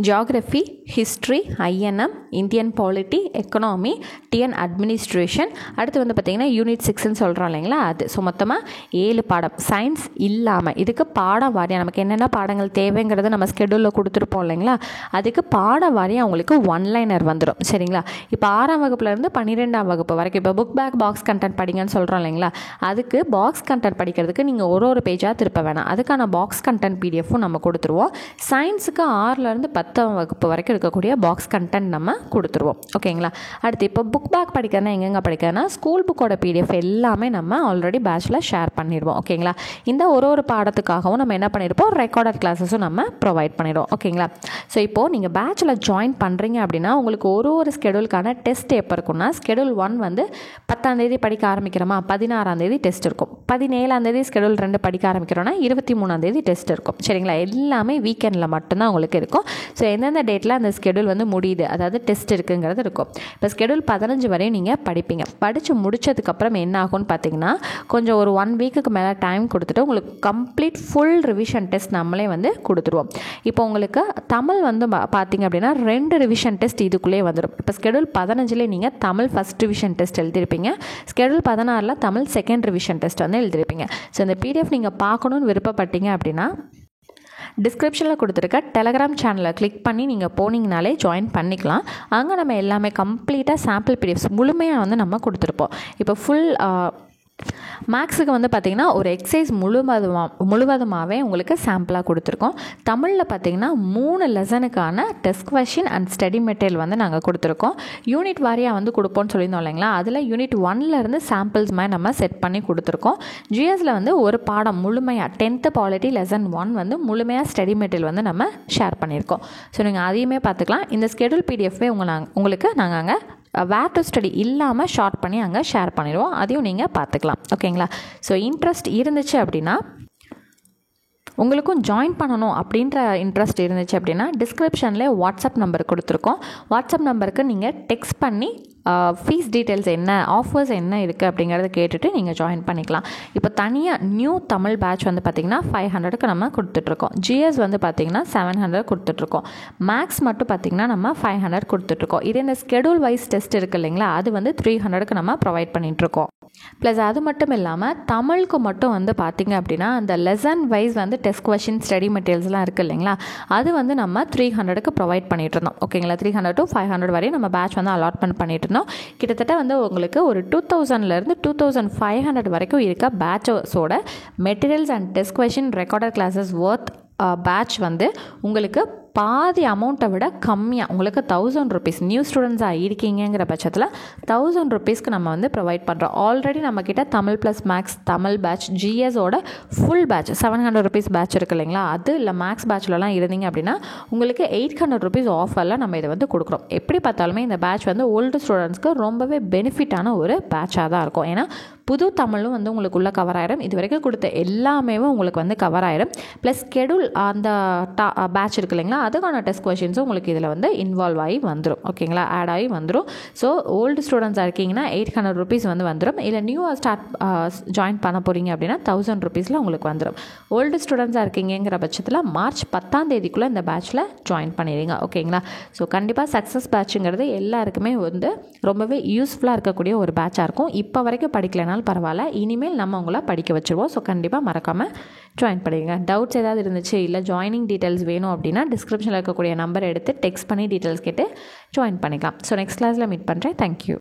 geography, history, INM, Indian polity, economy, TN administration, அடுத்து வந்து பார்த்திங்கன்னா யூனிட் 6ன்னு சொல்கிறோம் இல்லைங்களா அது. ஸோ மொத்தமாக 7 பாடம் சயின்ஸ் இல்லாமல். இதுக்கு பாடம் வாரியாக நமக்கு என்னென்ன பாடங்கள் தேவைங்கிறது நம்ம ஸ்கெடியூலில் கொடுத்துருப்போம் இல்லைங்களா, அதுக்கு பாடம் வாரியாக அவங்களுக்கு ஒன்லைனர் வந்துடும். சரிங்களா? இப்போ 6ஆம் வகுப்புலேருந்து 12ஆம் வகுப்பு வரைக்கும் இப்போ புக் பேக் பாக்ஸ் கண்டென்ட் படிங்கன்னு சொல்கிறோம் இல்லைங்களா, அதுக்கு பாக்ஸ் கண்டென்ட் படிக்கிறதுக்கு நீங்கள் ஒரு பேஜாக திருப்ப வேணாம், அதுக்கான பாக்ஸ் கண்டென்ட் பிடிஎஃப்பும் நம்ம கொடுத்துருவோம். சயின்ஸுக்கு 6லேருந்து 10ஆம் வகுப்பு வரைக்கும் இருக்கக்கூடிய பாக்ஸ் கண்டென்ட் நம்ம கொடுத்துருவோம். ஓகேங்களா? அடுத்து இப்போ புக் பேக் படிக்கிறதுனா எங்கெங்கே படிக்கிறதுனா ஸ்கூல் புக்கோட PDF எல்லாமே நம்ம ஆல்ரெடி பேட்சில் ஷேர் பண்ணிடுவோம். ஓகேங்களா? இந்த ஒரு பாடத்துக்காகவும் நம்ம என்ன பண்ணியிருப்போம், ரெக்கார்டட் கிளாஸஸும் நம்ம ப்ரொவைட் பண்ணிடுவோம். ஓகேங்களா? ஸோ இப்போது நீங்கள் பேட்சில் ஜாயின் பண்ணுறீங்க அப்படின்னா உங்களுக்கு ஒரு ஸ்கெடியூலுக்கான டெஸ்ட் எப்போ இருக்குன்னா, ஸ்கெடியூல் 1 வந்து 10ஆம் தேதி படிக்க ஆரம்பிக்கிறோமா, 16ஆம் தேதி டெஸ்ட் இருக்கும். 17ஆம் தேதி ஸ்கெடியூல் 2 படிக்க ஆரம்பிக்கிறோன்னா 23ஆம் தேதி டெஸ்ட் இருக்கும். சரிங்களா? எல்லாமே வீக்கெண்டில் மட்டும்தான் உங்களுக்கு இருக்கும். ஸோ எந்தெந்த டேட்டில் அந்த ஸ்கெடியூல் வந்து முடியுது, அதாவது டெஸ்ட் இருக்குங்கிறது இருக்கும். இப்போ ஸ்கெடியூல் 15 வரையும் நீங்கள் படிப்பீங்க. படித்து முடித்ததுக்கப்புறம் என்ன ஆகும்னு பார்த்தீங்கன்னா, கொஞ்சம் ஒரு 1 வீக்குக்கு மேலே டைம் கொடுத்துட்டு உங்களுக்கு கம்ப்ளீட் ஃபுல் ரிவிஷன் டெஸ்ட் நம்மளே வந்து கொடுத்துருவோம். இப்போ உங்களுக்கு தமிழ் வந்து பார்த்தீங்க அப்படின்னா 2 ரிவிஷன் டெஸ்ட் இதுக்குள்ளே வந்துடும். இப்போ ஸ்கெடியூல் 15லே நீங்கள் தமிழ் ஃபஸ்ட் ரிவிஷன் டெஸ்ட் எழுதிருப்பீங்க. ஸ்கெடியூல் 16ல் தமிழ் செகண்ட் ரிவிஷன் டெஸ்ட் வந்து எழுதிருப்பீங்க. ஸோ இந்த PDF நீங்கள் பார்க்கணுன்னு விருப்பப்பட்டீங்க அப்படின்னா டிஸ்கிரிப்ஷனில் கொடுத்துருக்க டெலகிராம் சேனலை கிளிக் பண்ணி நீங்கள் போனீங்கனாலே ஜாயின் பண்ணிக்கலாம். அங்கே நம்ம எல்லாமே கம்ப்ளீட்டாக சாம்பிள் PDFs முழுமையாக வந்து நம்ம கொடுத்துருப்போம். இப்போ ஃபுல் மேக்ஸுக்கு வந்து பார்த்திங்கன்னா ஒரு எக்ஸசைஸ் முழுவதுமாகவே உங்களுக்கு சாம்பிளாக கொடுத்துருக்கோம். தமிழில் பார்த்திங்கன்னா 3 லெசனுக்கான test question and study material வந்து நாங்கள் கொடுத்துருக்கோம். யூனிட் வாரியாக வந்து கொடுப்போம்னு சொல்லியிருந்தோம் இல்லைங்களா, அதில் யூனிட் 1லேருந்து சாம்பிள்ஸ் மாதிரி நம்ம செட் பண்ணி கொடுத்துருக்கோம். GSல வந்து ஒரு பாடம் முழுமையாக 10th பாலிட்டி லெசன் 1 வந்து முழுமையாக ஸ்டடி மெட்டீரியல் வந்து நம்ம ஷேர் பண்ணியிருக்கோம். ஸோ நீங்கள் அதையுமே பார்த்துக்கலாம். இந்த ஸ்கெடியூல் PDFவே உங்களுக்கு நாங்கள் அங்கே வேர் டு ஸ்டடி இல்லாமல் ஷார்ட் பண்ணி அங்கே ஷேர் பண்ணிடுவோம். அதையும் நீங்கள் பார்த்துக்கலாம். ஓகேங்களா? ஸோ இன்ட்ரெஸ்ட் இருந்துச்சு அப்படின்னா, உங்களுக்கும் ஜாயின் பண்ணணும் அப்படின்ற இன்ட்ரெஸ்ட் இருந்துச்சு அப்படின்னா டிஸ்கிரிப்ஷனில் வாட்ஸ்அப் நம்பர் கொடுத்துருக்கோம். வாட்ஸ்அப் நம்பருக்கு நீங்கள் டெக்ஸ்ட் பண்ணி ஃபீஸ் டீட்டெயில்ஸ் என்ன, ஆஃபர்ஸ் என்ன இருக்குது அப்படிங்கிறத கேட்டுட்டு நீங்கள் ஜாயின் பண்ணிக்கலாம். இப்போ தனியாக நியூ தமிழ் பேட்ச் வந்து பார்த்திங்கன்னா 500க்கு நம்ம கொடுத்துட்ருக்கோம். GS வந்து பார்த்திங்கன்னா 700 கொடுத்துட்ருக்கோம். மேக்ஸ் மட்டும் பார்த்திங்கன்னா நம்ம 500 கொடுத்துட்ருக்கோம். இதே இந்த ஸ்கெடியூல் வைஸ் டெஸ்ட் இருக்குது இல்லைங்களா, அது வந்து 300க்கு நம்ம ப்ரொவைட் பண்ணிகிட்ருக்கோம். ப்ளஸ் அது மட்டும் இல்லாமல் தமிழுக்கு மட்டும் வந்து பார்த்திங்க அப்படின்னா அந்த லெசன் வைஸ் வந்து டெஸ்ட் கொஷின் ஸ்டடி மெட்டீரியல்ஸ்லாம் இருக்குது இல்லைங்களா, அது வந்து நம்ம 300க்கு ப்ரொவைட் பண்ணிகிட்டு இருந்தோம். ஓகேங்களா? 300 to 500 வரையும் நம்ம பேட்ச் வந்து அலாட்மெண்ட் பண்ணிட்டு இருந்தோம். கிட்டத்தட்ட வந்து உங்களுக்கு ஒரு 2000லேருந்து 2500 வரைக்கும் இருக்க பேட்சஸோட materials and test question recorded classes worth batch வந்து உங்களுக்கு பாதி அமௌண்ட்டை விட கம்மியாக உங்களுக்கு 1000 rupees நியூ ஸ்டூடெண்ட்ஸாக இருக்கீங்கிற பட்சத்தில் 1000 rupeesக்கு நம்ம வந்து ப்ரொவைட் பண்ணுறோம். ஆல்ரெடி நம்மக்கிட்ட Tamil plus maths Tamil batch GSோட ஃபுல் பேட்ச் 700 rupees பேட்ச் இருக்குது இல்லைங்களா, அது இல்லை மேக்ஸ் பேட்ச்லலாம் இருந்தீங்க அப்படின்னா உங்களுக்கு 800 rupees ஆஃபரில் நம்ம இதை வந்து கொடுக்குறோம். எப்படி பார்த்தாலுமே இந்த பேட்ச் வந்து ஓல்டு ஸ்டூடெண்ட்ஸ்க்கு ரொம்பவே பெனிஃபிட்டான ஒரு பேட்சாக தான் இருக்கும். ஏன்னா புது தமிழும் வந்து உங்களுக்கு உள்ளே கவர் ஆகிடும். இது வரைக்கும் கொடுத்த எல்லாமே உங்களுக்கு வந்து கவர் ஆகிடும். ப்ளஸ் ஸ்கெடியூல் அந்த பேட்ச் இருக்குது இல்லைங்களா, அதுக்கான டெஸ்ட் கொஷின்ஸும் உங்களுக்கு இதில் வந்து இன்வால்வ் ஆகி வந்துடும். ஓகேங்களா? ஆட் ஆகி வந்துடும். ஸோ ஓல்டு ஸ்டூடெண்ட்ஸாக இருக்கீங்கன்னா 800 rupees வந்து வந்துடும். இல்லை நியூவாக ஜாயின் பண்ண போகிறீங்க அப்படின்னா 1000 rupeesல உங்களுக்கு வந்துடும். ஓல்டு ஸ்டூடெண்ட்ஸாக இருக்கீங்கிற பட்சத்தில் மார்ச் 10ஆம் தேதிக்குள்ளே இந்த பேட்சில் ஜாயின் பண்ணிடுங்க. ஓகேங்களா? ஸோ கண்டிப்பாக சக்ஸஸ் பேட்சுங்கிறது எல்லாருக்குமே வந்து ரொம்பவே யூஸ்ஃபுல்லாக இருக்கக்கூடிய ஒரு பேட்சாக இருக்கும். இப்போ வரைக்கும் படிக்கலைனாலும் பரவாயில்ல, இனிமேல் நம்ம உங்களை படிக்க வச்சுருவோம். ஸோ கண்டிப்பாக மறக்காமல் ஜாயின் பண்ணிடுங்க. டவுட்ஸ் ஏதாவது இருந்துச்சு இல்லை ஜாயினிங் டீட்டெயில்ஸ் வேணும் அப்படின்னா டிஸ்கிரிப்ஷனில் இருக்கக்கூடிய நம்பர் எடுத்து டெக்ஸ்ட் பண்ணி டீட்டெயில்ஸ் கேட்டு ஜாயின் பண்ணிக்கலாம். ஸோ நெக்ஸ்ட் கிளாஸில் மீட் பண்ணுறேன். தேங்க்யூ.